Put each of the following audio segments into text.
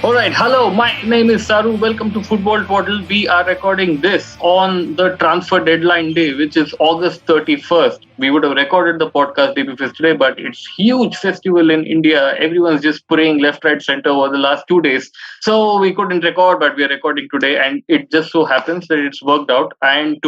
Alright, hello, my name is Saru. Welcome to Football Twaddle. We are recording this on the transfer deadline day, which is August 31st. We would have recorded the podcast day before today, but it's huge festival in India. Everyone's just praying left, right, center over the last 2 days. So we couldn't record, but we are recording today, and it just so happens that it's worked out. And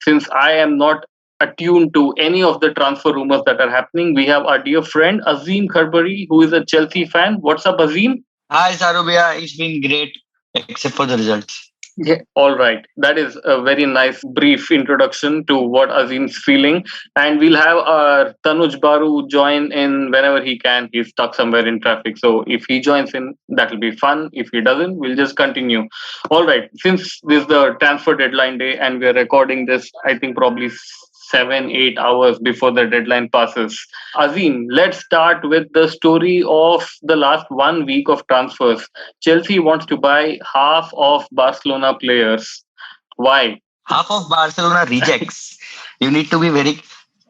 since I am not attuned to any of the transfer rumors that are happening, we have our dear friend Azim Kharbari, who is a Chelsea fan. What's up, Azim? Hi, Sarubia. It's been great, except for the results. Yeah, all right. That is a very nice brief introduction to what Azim's feeling. And we'll have our Tanuj Baru join in whenever he can. He's stuck somewhere in traffic. So if he joins in, that'll be fun. If he doesn't, we'll just continue. All right. Since this is the transfer deadline day and we're recording this, I think probably 7-8 hours before the deadline passes. Azim, let's start with the story of the last 1 week of transfers. Chelsea wants to buy half of Barcelona players. Why? Half of Barcelona rejects. You need to be very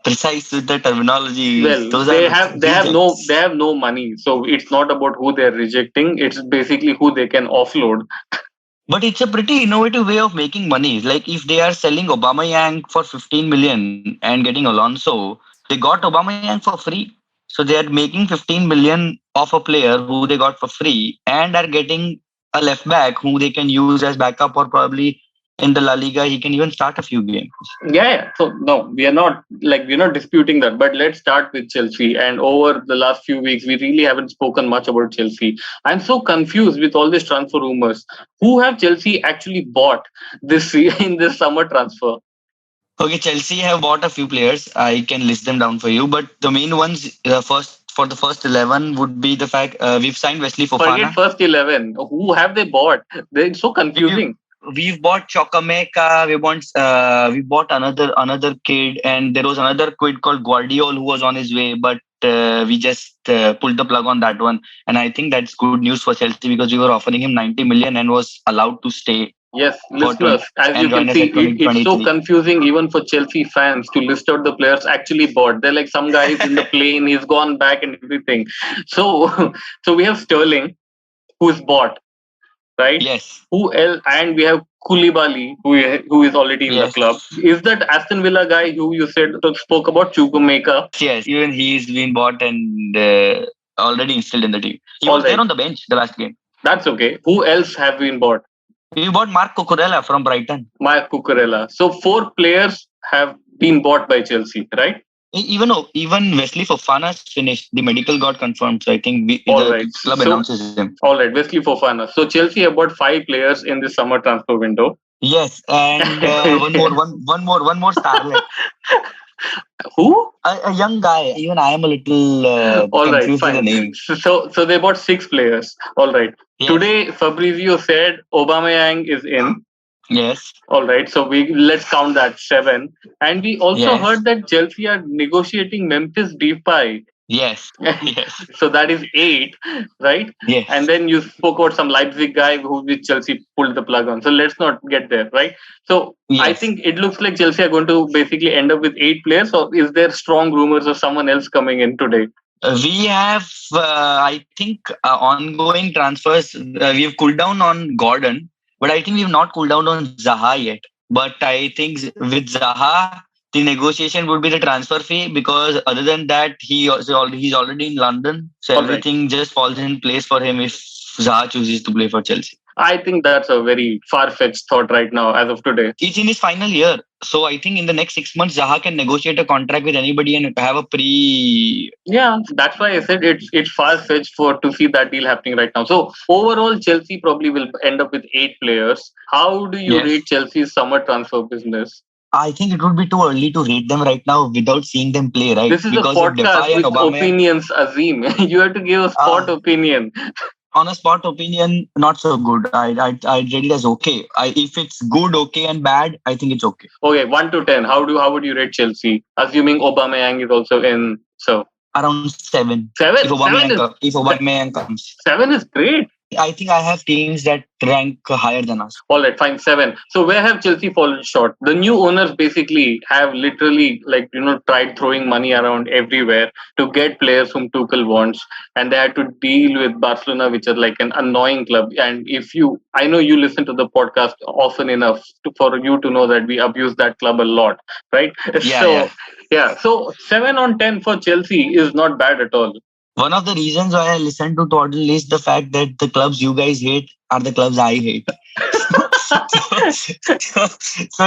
precise with the terminology. Well, they have no money, so it's not about who they're rejecting. It's basically who they can offload. But it's a pretty innovative way of making money. Like if they are selling Aubameyang for 15 million and getting Alonso, they got Aubameyang for free. So they are making 15 million of a player who they got for free and are getting a left back who they can use as backup, or probably in the La Liga he can even start a few games. Yeah. So no, we're not disputing that. But let's start with Chelsea. And over the last few weeks, we really haven't spoken much about Chelsea. I'm so confused with all these transfer rumors. Who have Chelsea actually bought this in this summer transfer? Okay, Chelsea have bought a few players. I can list them down for you, but the main ones, the first 11 would be the fact we've signed Wesley Fofana. Forget first 11. Who have they bought? They're so confusing. We've bought Chokameka. We bought another kid, and there was another kid called Guardiol who was on his way, but we just pulled the plug on that one. And I think that's good news for Chelsea because we were offering him 90 million and was allowed to stay. Yes, listeners, as you can see, it's so confusing even for Chelsea fans to list out the players actually bought. They're like some guys in the plane, he's gone back and everything. So, so we have Sterling, who's bought, right? Yes. Who else? And we have Koulibaly, who is already in the club. Is that Aston Villa guy who you spoke about, Chukwuemeka? Yes, even he's been bought and already instilled in the team. He was there on the bench the last game. That's okay. Who else have been bought? We bought Marc Cucurella from Brighton. Marc Cucurella. So 4 players have been bought by Chelsea, right? Even Wesley Fofana's finished. The medical got confirmed. So I think the club announces him. All right, Wesley Fofana. So Chelsea have bought 5 players in the summer transfer window. Yes, and one more starlet. Who? A young guy. Even I am a little confused with the name. So they bought 6 players. All right. Yes. Today, Fabrizio said Aubameyang is in. Yes. All right. So let's count that 7. And we also heard that Chelsea are negotiating Memphis Depay. Yes. Yes. So that is 8, right? Yes. And then you spoke about some Leipzig guy which Chelsea pulled the plug on. So let's not get there, right? So I think it looks like Chelsea are going to basically end up with 8 players. Or is there strong rumors of someone else coming in today? We have, I think, ongoing transfers. We've cooled down on Gordon, but I think we've not cooled down on Zaha yet. But I think with Zaha, the negotiation would be the transfer fee, because other than that, he's already in London. So everything just falls in place for him if Zaha chooses to play for Chelsea. I think that's a very far-fetched thought right now, as of today. It's in his final year. So I think in the next 6 months, Zaha can negotiate a contract with anybody and have a Yeah, that's why I said it's far-fetched to see that deal happening right now. So overall, Chelsea probably will end up with 8 players. How do you rate Chelsea's summer transfer business? I think it would be too early to rate them right now without seeing them play, right? This is a podcast with opinions, Azim. You have to give a spot opinion. On a spot opinion, not so good. I rate it as okay. If it's good, okay, and bad, I think it's okay. Okay, 1 to 10. How would you rate Chelsea? Assuming Aubameyang is also in. So around 7. 7. If Aubameyang comes. 7 is great. I think I have teams that rank higher than us. All right, fine, 7. So where have Chelsea fallen short? The new owners basically have literally, like, tried throwing money around everywhere to get players whom Tuchel wants, and they had to deal with Barcelona, which are like an annoying club. And I know you listen to the podcast often enough for you to know that we abuse that club a lot, right? Yeah, So yeah. yeah, so 7 on 10 for Chelsea is not bad at all. One of the reasons why I listen to Twaddle is the fact that the clubs you guys hate are the clubs I hate. So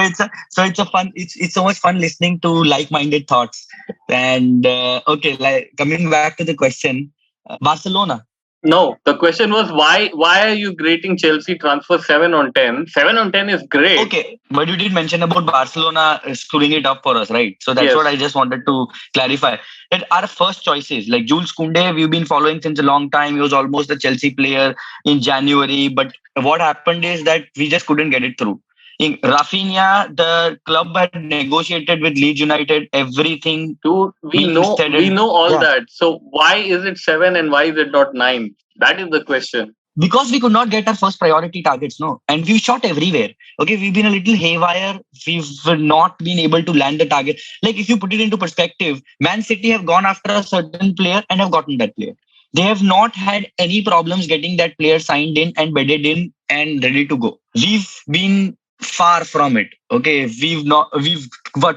it's a fun. It's so much fun listening to like-minded thoughts. And okay, like coming back to the question, Barcelona. No, the question was why are you rating Chelsea transfer 7 on 10? 7 on 10 is great. Okay, but you did mention about Barcelona screwing it up for us, right? So that's Yes. what I just wanted to clarify. That our first choices, like Jules Koundé, we've been following since a long time. He was almost a Chelsea player in January, but what happened is that we just couldn't get it through. In Rafinha, the club had negotiated with Leeds United, everything Dude, we being know said. we know all Yeah. that. So why is it 7 and why is it not 9? That is the question. Because we could not get our first priority targets, no, and we've shot everywhere. Okay, we've been a little haywire. We've not been able to land the target. Like, if you put it into perspective, Man City have gone after a certain player and have gotten that player. They have not had any problems getting that player signed in and bedded in and ready to go. We've been far from it. Okay, we've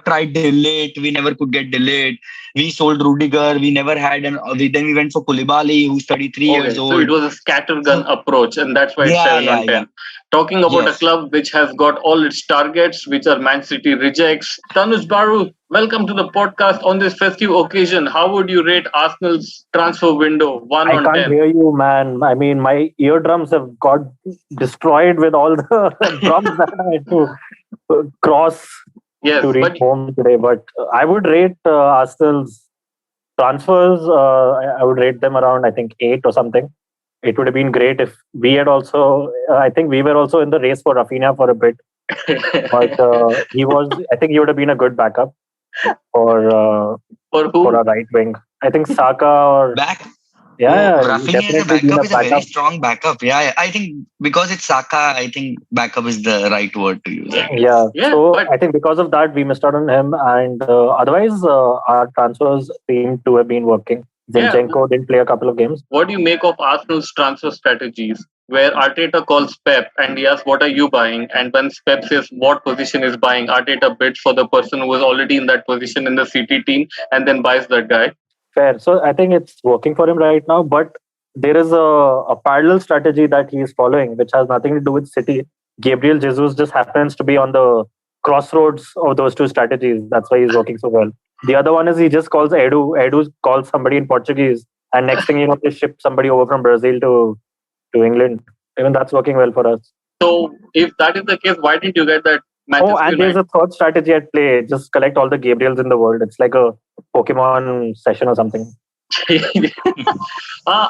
tried delayed. We never could get delayed. We sold Rudiger. We never had then we went for Koulibaly, who's 33 Okay, years so old. it was a scattergun approach, and that's why it's Yeah, 7 on yeah, 10. yeah. Talking about a Yes. club which has got all its targets, which are Man City rejects. Tanuj Baru, welcome to the podcast on this festive occasion. How would you rate Arsenal's transfer window 1 I on can't 10? hear you, man. I mean, my eardrums have got destroyed with all the drums that I had to cross Yes, to reach but home today. But I would rate Arsenal's transfers. I would rate them around, I think, 8 or something. It would have been great if we had also. I think we were also in the race for Rafinha for a bit, but he was. I think he would have been a good backup for for who? our right wing. I think Saka or Back. yeah, Rafinha as a definitely been backup a is a very backup. strong backup. Yeah, I think because it's Saka, I think backup is the right word to use. Yeah, Yeah, so but I think because of that we missed out on him, and otherwise our transfers seem to have been working. yeah, Zinchenko didn't play a couple of games. what do you make of Arsenal's transfer strategies? Where Arteta calls Pep and he asks, "What are you buying?" And when Pep says, "What position is buying?" Arteta bids for the person who is already in that position in the City team and then buys that guy. Fair. So I think it's working for him right now, but there is a parallel strategy that he is following, which has nothing to do with City. Gabriel Jesus just happens to be on the crossroads of those two strategies. That's why he's working so well. The other one is he just calls Edu. Edu calls somebody in Portuguese, and next thing you know, they ship somebody over from Brazil to England. Even that's working well for us. So if that is the case, why didn't you get that Manchester Oh, and there's United? a third strategy at play. Just collect all the Gabriels in the world. It's like a Pokemon session or something.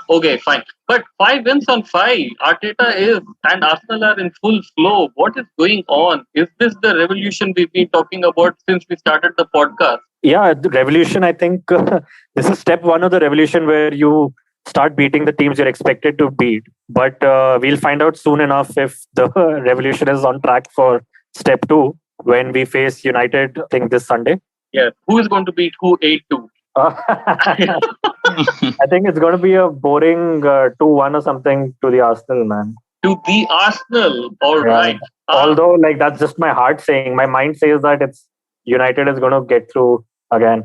Okay, fine. But 5 wins on 5. Arteta is and Arsenal are in full flow. What is going on? Is this the revolution we've been talking about since we started the podcast? Yeah, the revolution. I think this is step one of the revolution where you start beating the teams you're expected to beat. But we'll find out soon enough if the revolution is on track for step two when we face United, I think, this Sunday. Yeah. Who is going to beat who 8-2? I think it's going to be a boring 2-1 or something to the Arsenal, man. To the Arsenal. All Yeah. right. Although, like, that's just my heart saying. My mind says that it's United is going to get through again.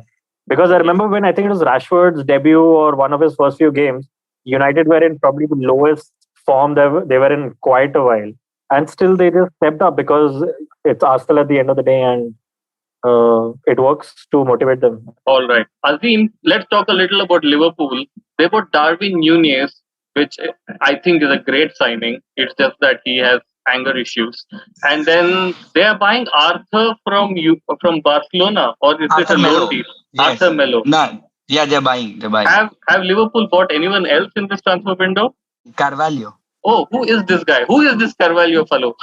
Because I remember when I think it was Rashford's debut or one of his first few games, United were in probably the lowest form they were in quite a while. And still they just stepped up because it's Arsenal at the end of the day and it works to motivate them. All right. Azim, let's talk a little about Liverpool. They bought Darwin Nunez, which I think is a great signing. It's just that he has anger issues. And then they are buying Arthur from Barcelona, or is Arthur it a Melo. loan deal? Yes. Arthur Melo. Nah, yeah, they're buying. Have Liverpool bought anyone else in this transfer window? Carvalho. Oh, who is this guy? Who is this Carvalho fellow?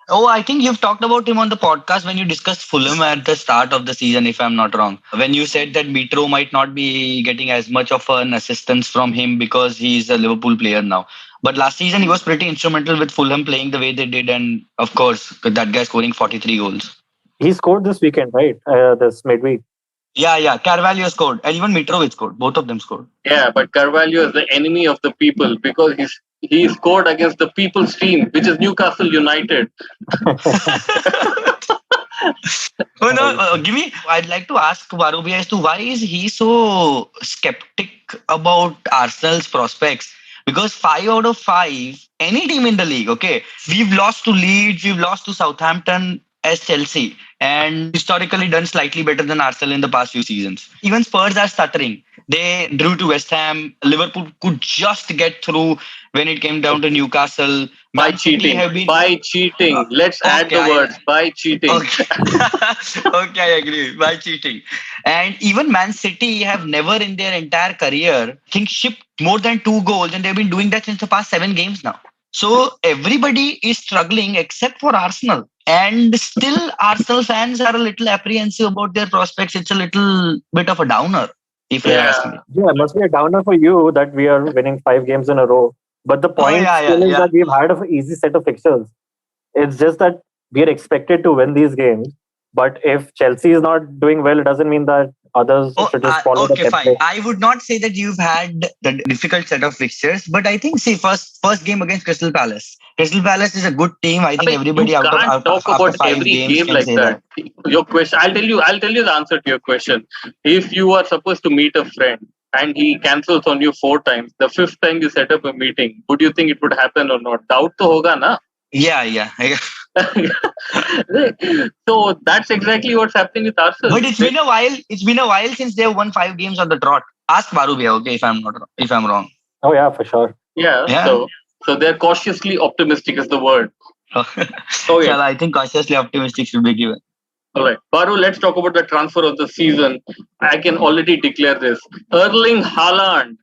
Oh, I think you've talked about him on the podcast when you discussed Fulham at the start of the season, if I'm not wrong. When you said that Mitro might not be getting as much of an assistance from him because he's a Liverpool player now. But last season he was pretty instrumental with Fulham playing the way they did, and of course that guy scoring 43 goals. He scored this weekend, right? This midweek. Yeah. Carvalho scored, and even Mitrovic scored. Both of them scored. Yeah, but Carvalho is the enemy of the people because he scored against the people's team, which is Newcastle United. Oh no, give me. I'd like to ask Varubia as to why is he so skeptic about Arsenal's prospects? Because 5 out of 5, any team in the league, okay, we've lost to Leeds, we've lost to Southampton as Chelsea, and historically done slightly better than Arsenal in the past few seasons. Even Spurs are stuttering. They drew to West Ham. Liverpool could just get through when it came down to Newcastle. By Man City cheating. have been By cheating. Let's add the okay, words. By cheating. Okay. Okay, I agree. By cheating. And even Man City have never in their entire career, I think, shipped more than 2 goals, and they've been doing that since the past 7 games now. So everybody is struggling except for Arsenal. And still, Arsenal fans are a little apprehensive about their prospects. It's a little bit of a downer, if you're asking me. Yeah, it must be a downer for you that we are winning 5 games in a row. But the point still is that we've had an easy set of fixtures. It's just that we are expected to win these games. But if Chelsea is not doing well, it doesn't mean that others should just follow the Okay, fine. template. I would not say that you've had the difficult set of fixtures, but I think, see, first game against Crystal Palace. Crystal Palace is a good team. I think everybody you out can't of talk after about 5 every games game can like say that. Your question, I'll tell you the answer to your question. If you are supposed to meet a friend and he cancels on you 4 times, the 5th time you set up a meeting, would you think it would happen or not? Doubt to hoga na. Yeah. So that's exactly what's happening with Arsenal. But it's been a while. It's been a while since they've won 5 games on the trot. Ask Varubia, okay, if I'm wrong. Oh yeah, for sure. Yeah. So they're cautiously optimistic is the word. Okay. Okay. I think cautiously optimistic should be given. All right. Baru, let's talk about the transfer of the season. I can already declare this. Erling Haaland.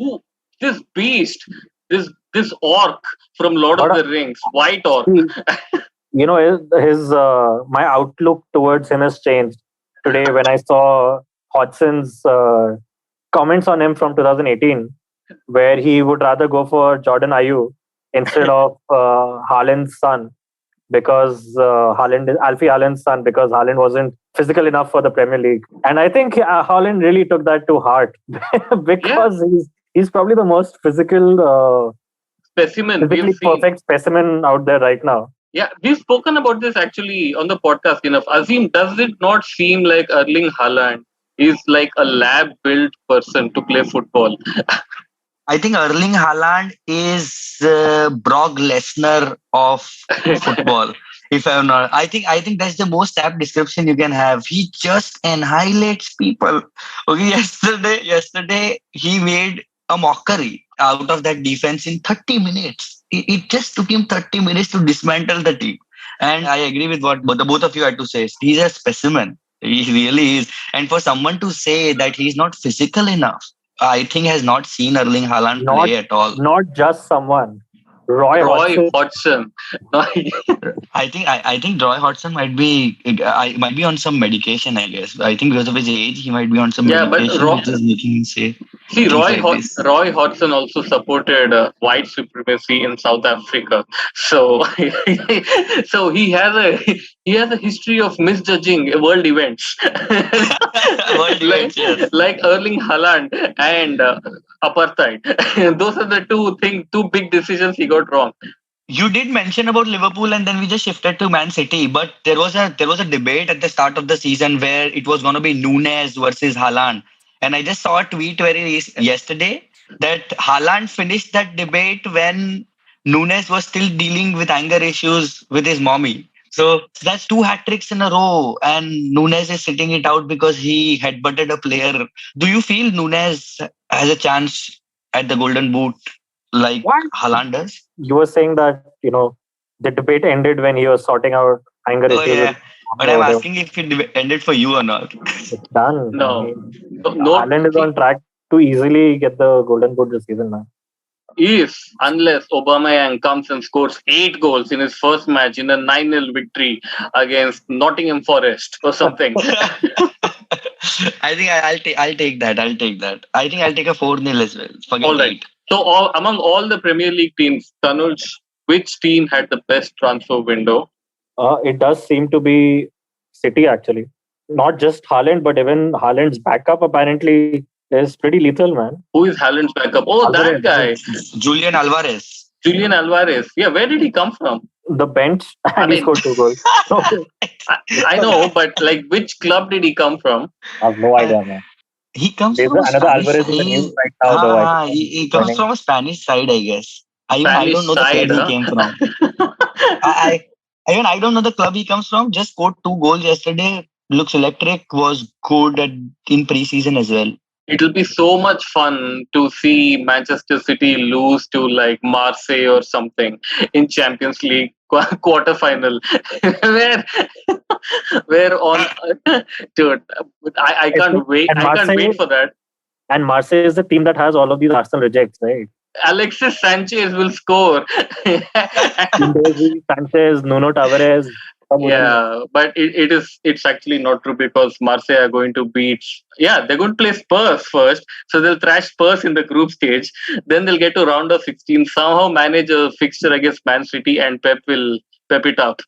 Ooh, this beast. This orc from Lord of the Rings. White orc. You know, his my outlook towards him has changed today when I saw Hodgson's comments on him from 2018, where he would rather go for Jordan Ayew instead of Haaland's son, because Alfie Haaland's son, because Haaland wasn't physical enough for the Premier League. And I think Haaland really took that to heart because he's probably the most physically perfect specimen out there right now. Yeah, we've spoken about this actually on the podcast enough. Azim, does it not seem like Erling Haaland is like a lab-built person to play football? I think Erling Haaland is Brock Lesnar of football. If I'm not, I think that's the most apt description you can have. He just annihilates people. Okay, yesterday he made a mockery out of that defense in 30 minutes. It just took him 30 minutes to dismantle the team. And I agree with what the both of you had to say. He's a specimen. He really is. And for someone to say that he's not physical enough, I think has not seen Erling Haaland play at all. Not just someone. Roy Hodgson. I think Roy Hodgson might be on some medication, I guess. I think because of his age, he might be on some medication, which is making him say. See, Roy Hodgson also supported white supremacy in South Africa, so so he has a history of misjudging world events, like Erling Haaland and apartheid. Those are the two big decisions he got wrong. You did mention about Liverpool, and then we just shifted to Man City. But there was a debate at the start of the season where it was going to be Nunes versus Haaland. And I just saw a tweet yesterday that Haaland finished that debate when Nunes was still dealing with anger issues with his mommy. So that's 2 hat tricks in a row, and Nunes is sitting it out because he headbutted a player. Do you feel Nunes has a chance at the Golden Boot like Haaland does? You were saying that, the debate ended when he was sorting out anger issues. Yeah. But I'm asking if it ended for you or not. It's done. No. Haaland is on track to easily get the Golden Boot this season now. Unless Aubameyang comes and scores 8 goals in his first match in a 9-0 victory against Nottingham Forest or something. I think I'll take that. I think I'll take a 4-0 as well. Forget All right. So, among all the Premier League teams, Tanuj, which team had the best transfer window? It does seem to be City actually. Not just Haaland, but even Haaland's backup apparently is pretty lethal, man. Who is Haaland's backup? Oh, that Alvarez, guy, Julian Alvarez. Julian Alvarez. Yeah, where did he come from? the bench, I and he mean, scored 2 goals. So, I know, but like, which club did he come from? I have no Uh, idea, man. he comes There's from a another Spanish. Alvarez in the news right now, though. I think He comes joining. from a Spanish side, I guess. I don't Spanish know the club side, he huh? came from. I I don't know the club he comes from. Just scored 2 goals yesterday. Looks electric. Was good in preseason as well. It'll be so much fun to see Manchester City lose to like Marseille or something in Champions League quarterfinal, where where on dude, I can't wait. And I can't wait Marseille, for that. and Marseille is the team that has all of these Arsenal rejects, right? Alexis Sanchez will score. Indesi, Sanchez, Nuno Tavares. सब उन्हीं में. Yeah, but it's actually not true because Marseille are going to beat. Yeah, they're going to play Spurs first, so they'll thrash Spurs in the group stage. Then they'll get to round of 16. Somehow manage a fixture against Man City, and Pep will pep it up.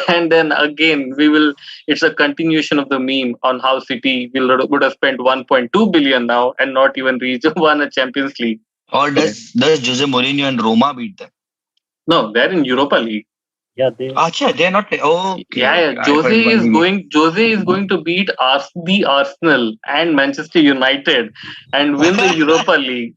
And then again, we will. It's a continuation of the meme on how City would have spent 1.2 billion now and not even reach won a Champions League. Or does Jose Mourinho and Roma beat them? No, they're in Europa League. Yeah, they. Acha, they're not. Okay. Yeah, I heard Jose is going to beat the Arsenal and Manchester United and win the Europa League.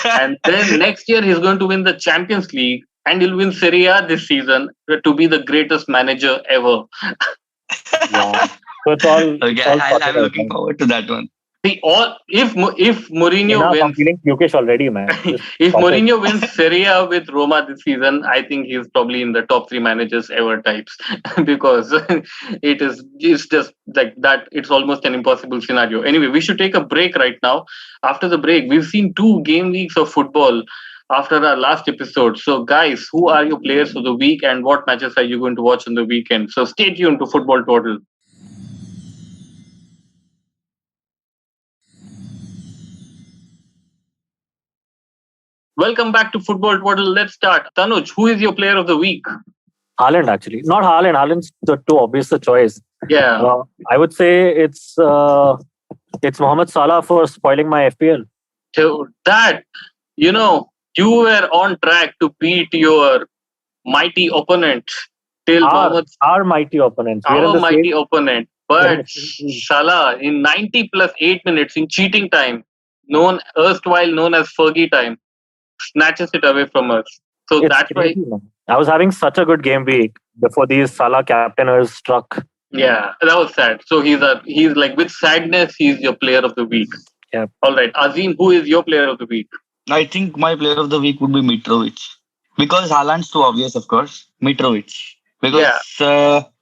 And then next year he's going to win the Champions League and he'll win Serie A this season to be the greatest manager ever. Yeah. So it's all. Okay, it's all sorted I'm out, looking man. forward to that one. See, if Mourinho Enough, I'm wins, feeling pukish already, man. Just if stop it. Mourinho wins Serie A with Roma this season, I think he's probably in the top 3 managers ever types because it's just like that. It's almost an impossible scenario. Anyway, we should take a break right now. After the break, we've seen 2 game weeks of football after our last episode. So, guys, who are your players of the week and what matches are you going to watch on the weekend? So, stay tuned to Football Total. Welcome back to Football Total. Let's start. Tanuj, who is your player of the week? Haaland, actually. Not Haaland. Haaland's too obvious a choice. Yeah. I would say it's Mohamed Salah for spoiling my FPL. So that, you were on track to beat your mighty opponent till Our mighty opponents. We are in our the mighty same. opponent. But Salah in 90 plus 8 minutes in cheating time, erstwhile known as Fergie time, snatches it away from us. So It's that's why, crazy, man. I was having such a good game week before these Salah captainers struck. yeah, that was sad. So he's like with sadness, he's your player of the week. Yeah. All right, Azim, who is your player of the week? I think my player of the week would be Mitrovic. Because Haaland's too obvious, of course. Mitrovic. Because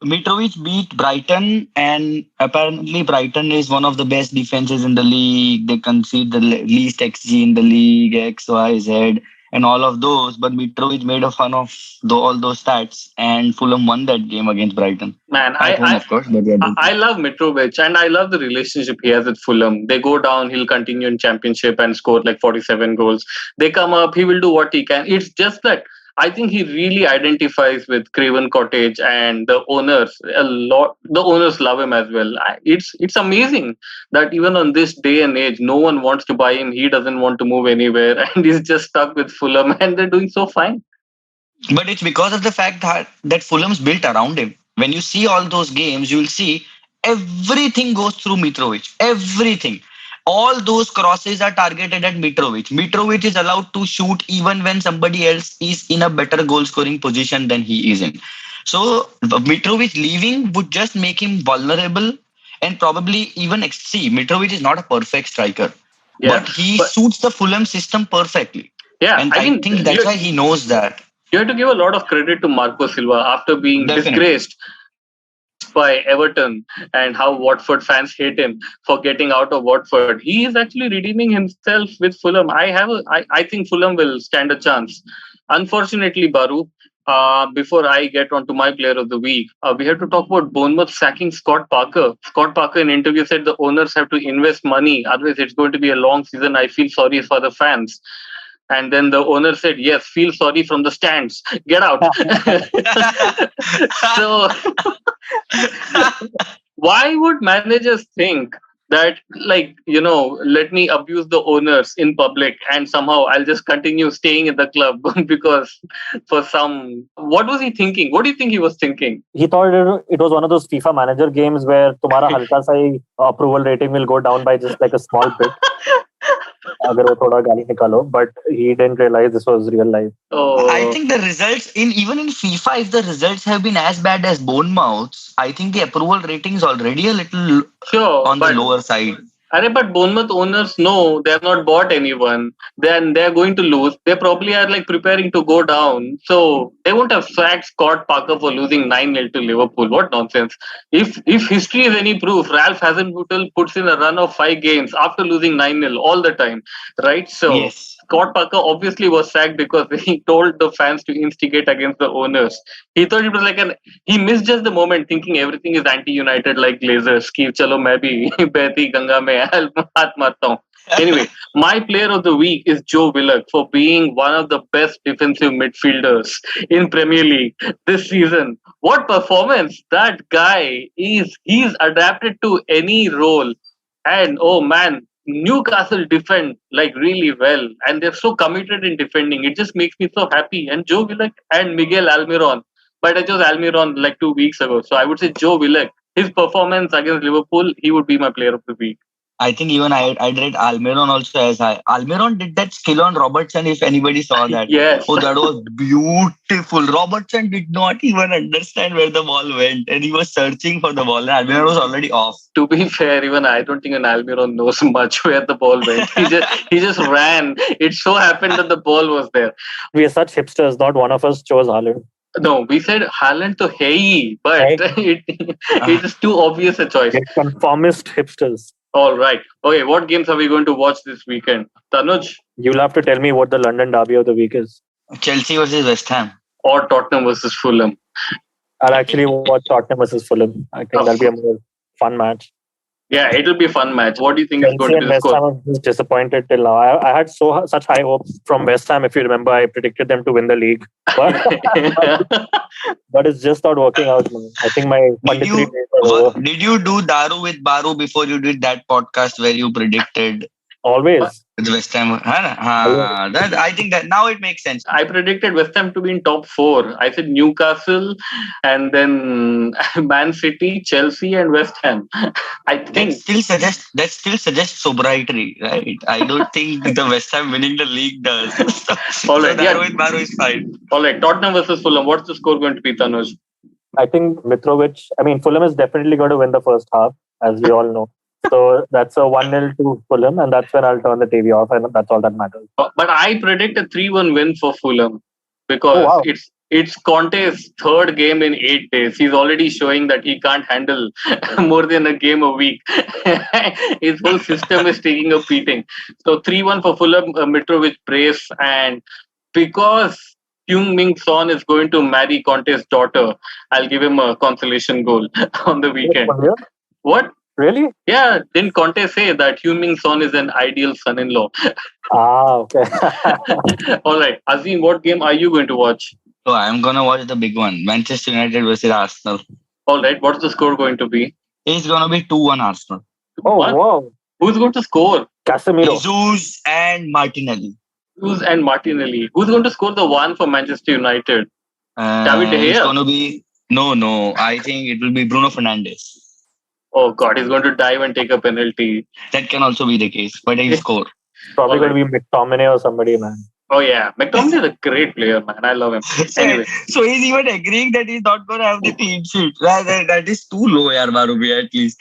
Mitrovic beat Brighton, and apparently Brighton is one of the best defenses in the league. They concede the least XG in the league, X, Y, Z, and all of those. But Mitrovic made a fun of all those stats, and Fulham won that game against Brighton. Man, At home, of course, but I love Mitrovic and I love the relationship he has with Fulham. They go down, he'll continue in championship and score like 47 goals. They come up, he will do what he can. It's just that I think he really identifies with Craven Cottage and the owners a lot. The owners love him as well. It's amazing that even on this day and age, no one wants to buy him. He doesn't want to move anywhere, and he's just stuck with Fulham, and they're doing so fine. But it's because of the fact that Fulham's built around him. When you see all those games, you'll see everything goes through Mitrovic. Everything. All those crosses are targeted at Mitrovic. Mitrovic is allowed to shoot even when somebody else is in a better goal scoring position than he is in. So Mitrovic leaving would just make him vulnerable and probably even see. Mitrovic is not a perfect striker, but he suits the Fulham system perfectly. Yeah, and I think that's why he knows that. You have to give a lot of credit to Marco Silva after being disgraced by Everton and how Watford fans hate him for getting out of Watford. He is actually redeeming himself with Fulham. I think Fulham will stand a chance. Unfortunately, Baru, before I get on to my player of the week, we have to talk about Bournemouth sacking Scott Parker. Scott Parker in an interview said the owners have to invest money, otherwise it's going to be a long season. I feel sorry for the fans. And then the owner said, yes, feel sorry from the stands. Get out. So why would managers think that, like, let me abuse the owners in public and somehow I'll just continue staying in the club because for some, what was he thinking? What do you think he was thinking? He thought it was one of those FIFA manager games where तुम्हारा हल्का सा ही approval rating will go down by just like a small bit. अगर वो थोड़ा गाली निकालो, but he didn't realize this was real life. I think the results even in FIFA, if the results have been as bad as Bournemouth's, I think the approval rating is already a little on the lower side. But Bournemouth owners know they have not bought anyone. Then they're going to lose. They probably are like preparing to go down. So they won't have sacked Scott Parker for losing 9-0 to Liverpool. What nonsense. If history is any proof, Ralph Hasenhüttl puts in a run of 5 games after losing 9-0 all the time. Right? So yes. Scott Parker obviously was sacked because he told the fans to instigate against the owners. He thought it was like he misjudged the moment, thinking everything is anti-United like Glazers. Ki chalo main bhi behti Ganga mein haath marta hu. Anyway, my player of the week is Joe Willock for being one of the best defensive midfielders in Premier League this season. What performance! That guy he's adapted to any role, and oh man, Newcastle defend like really well, and they're so committed in defending. It just makes me so happy. And Joe Willock and Miguel Almiron, but I chose Almiron like 2 weeks ago, so I would say Joe Willock. His performance against Liverpool, he would be my player of the week. I think even I'd rate Almiron also as high. Almiron did that skill on Robertson, if anybody saw that. Yes. Oh, that was beautiful. Robertson did not even understand where the ball went, and he was searching for the ball, and Almiron was already off. To be fair, even I don't think an Almiron knows much where the ball went. He just ran. It so happened that the ball was there. We are such hipsters. Not one of us chose Haaland. No, we said Haaland to hey, but it is too obvious a choice. Conformist hipsters. All right. Okay, what games are we going to watch this weekend? Tanuj? You'll have to tell me what the London derby of the week is. Chelsea versus West Ham. Or Tottenham versus Fulham. I'll actually watch Tottenham versus Fulham. I think that'll be a more fun match. Yeah, it'll be a fun match. What do you think is going to be the West score? Ham was disappointed till now. I had such high hopes from West Ham. If you remember, I predicted them to win the league. But it's just not working out, man. I think my punditry days are over. Did you do Daru with Baru before you did that podcast where you predicted? Always. With West Ham. I think that now it makes sense. I predicted West Ham to be in top 4. I said Newcastle and then Man City, Chelsea and West Ham. I think that still suggests sobriety, right? I don't think the West Ham winning the league does. All right, with Baru is fine. All right, Tottenham versus Fulham. What's the score going to be, Tanuj? I think Fulham is definitely going to win the first half, as we all know. So that's a 1-0 to Fulham, and that's when I'll turn the TV off, and that's all that matters. But I predict a 3-1 win for Fulham because it's Conte's third game in 8 days. He's already showing that he can't handle more than a game a week. His whole system is taking a beating. So 3-1 for Fulham, Mitrovic brace, and because Heung-min Son is going to marry Conte's daughter, I'll give him a consolation goal on the weekend. What? Really? Yeah, didn't Conte say that Heung-min Son is an ideal son-in-law? Okay. All right. Azim, what game are you going to watch? So I'm going to watch the big one, Manchester United versus Arsenal. All right. What's the score going to be? It's going to be 2-1 Arsenal. Oh, wow. Who's going to score? Casemiro. Jesus and Martinelli. Who's going to score the one for Manchester United? David De Gea? It's going to be... No. I think it will be Bruno Fernandes. Oh God, he's going to dive and take a penalty. That can also be the case, but he'll score. Probably going to be McTominay or somebody, man. Oh yeah, McTominay is a great player, man. I love him. Anyway. So he's even agreeing that he's not going to have the clean sheet. That is too low, Barubi, at least.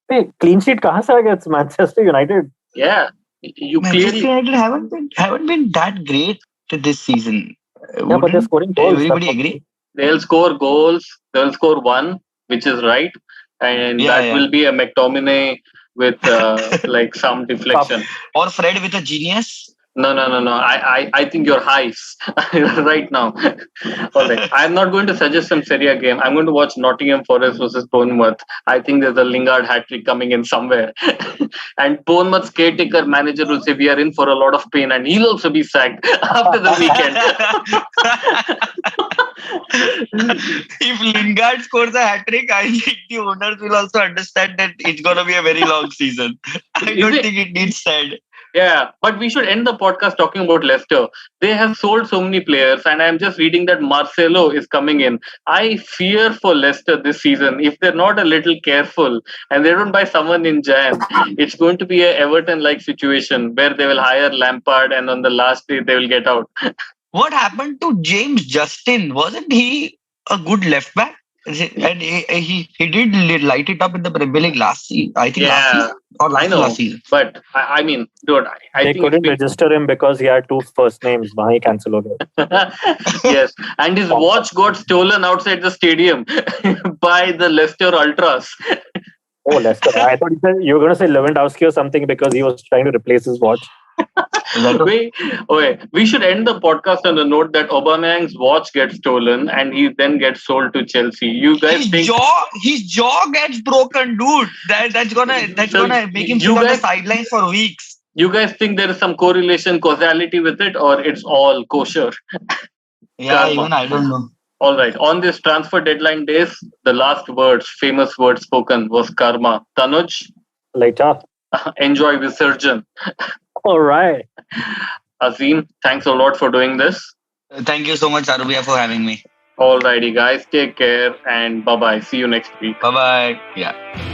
Hey, clean sheet kahan se against Manchester United? Yeah, Manchester United haven't been that great this season. Yeah, but they're scoring goals. Everybody agree? They'll score goals. They'll score one, which is right. And that will be a McTominay with like some deflection. Or Fred with a genius. No. I think you're highs right now. All right. I'm not going to suggest some Serie A game. I'm going to watch Nottingham Forest versus Bournemouth. I think there's a Lingard hat trick coming in somewhere. And Bournemouth's caretaker manager will say we are in for a lot of pain, and he'll also be sacked after the weekend. If Lingard scores a hat trick, I think the owners will also understand that it's going to be a very long season. I don't think it needs said. Yeah, but we should end the podcast talking about Leicester. They have sold so many players, and I'm just reading that Marcelo is coming in. I fear for Leicester this season. If they're not a little careful and they don't buy someone in Jan, it's going to be a Everton-like situation where they will hire Lampard, and on the last day they will get out. What happened to James Justin? Wasn't he a good left back? And he did light it up in the Premier League last season. I think last season or last season. But I mean, dude, I They think couldn't register him because he had two first names. Wahi cancel ho gaya. Yes, and his watch got stolen outside the stadium by the Leicester Ultras. Oh, Leicester. I thought you were going to say Lewandowski or something because he was trying to replace his watch. We should end the podcast on the note that Aubameyang's watch gets stolen and he then gets sold to Chelsea. You guys think his jaw gets broken, dude? That's gonna make him sit on the sidelines for weeks. You guys think there is some causality with it, or it's all kosher? Yeah, even I don't know. All right. On this transfer deadline days, the last famous words spoken was karma. Tanuj, Later. enjoy Visarjan. All right. Azim, thanks a lot for doing this. Thank you so much, Arubia, for having me. All righty, guys. Take care and bye-bye. See you next week. Bye-bye. Yeah.